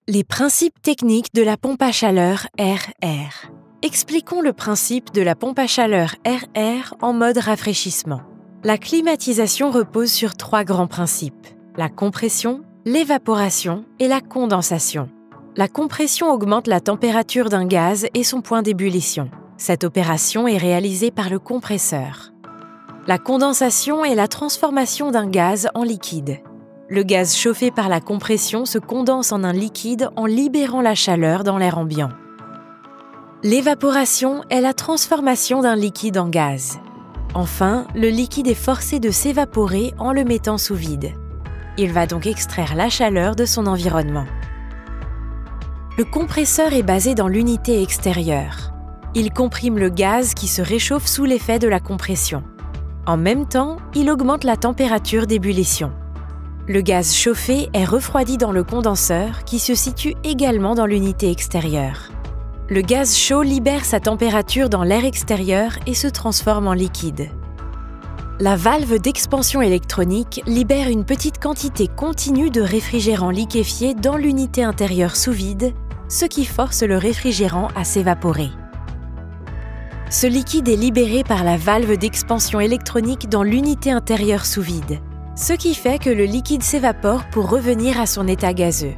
Les principes techniques de la pompe à chaleur RR. Expliquons le principe de la pompe à chaleur RR en mode rafraîchissement. La climatisation repose sur trois grands principes: la compression, l'évaporation et la condensation. La compression augmente la température d'un gaz et son point d'ébullition. Cette opération est réalisée par le compresseur. La condensation est la transformation d'un gaz en liquide. Le gaz chauffé par la compression se condense en un liquide en libérant la chaleur dans l'air ambiant. L'évaporation est la transformation d'un liquide en gaz. Enfin, le liquide est forcé de s'évaporer en le mettant sous vide. Il va donc extraire la chaleur de son environnement. Le compresseur est basé dans l'unité extérieure. Il comprime le gaz qui se réchauffe sous l'effet de la compression. En même temps, il augmente la température d'ébullition. Le gaz chauffé est refroidi dans le condenseur qui se situe également dans l'unité extérieure. Le gaz chaud libère sa température dans l'air extérieur et se transforme en liquide. La valve d'expansion électronique libère une petite quantité continue de réfrigérant liquéfié dans l'unité intérieure sous vide, ce qui force le réfrigérant à s'évaporer. Ce liquide est libéré par la valve d'expansion électronique dans l'unité intérieure sous vide, ce qui fait que le liquide s'évapore pour revenir à son état gazeux.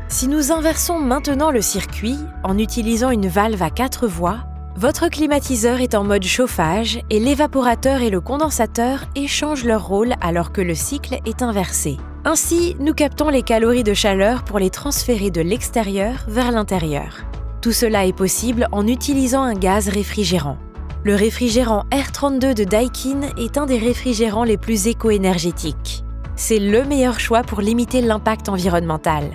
Si nous inversons maintenant le circuit en utilisant une valve à 4 voies, votre climatiseur est en mode chauffage et l'évaporateur et le condensateur échangent leur rôle alors que le cycle est inversé. Ainsi, nous captons les calories de chaleur pour les transférer de l'extérieur vers l'intérieur. Tout cela est possible en utilisant un gaz réfrigérant. Le réfrigérant R32 de Daikin est un des réfrigérants les plus éco-énergétiques. C'est le meilleur choix pour limiter l'impact environnemental.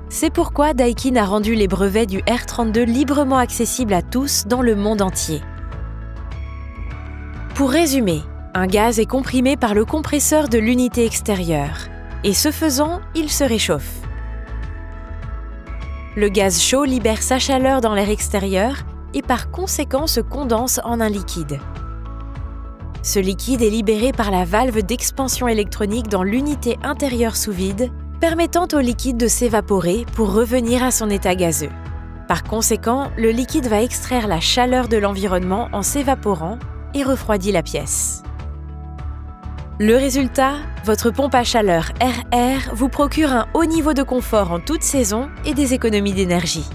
C'est pourquoi Daikin a rendu les brevets du R32 librement accessibles à tous dans le monde entier. Pour résumer, un gaz est comprimé par le compresseur de l'unité extérieure, et ce faisant, il se réchauffe. Le gaz chaud libère sa chaleur dans l'air extérieur et par conséquent se condense en un liquide. Ce liquide est libéré par la valve d'expansion électronique dans l'unité intérieure sous vide, permettant au liquide de s'évaporer pour revenir à son état gazeux. Par conséquent, le liquide va extraire la chaleur de l'environnement en s'évaporant et refroidit la pièce. Le résultat, votre pompe à chaleur RR vous procure un haut niveau de confort en toute saison et des économies d'énergie.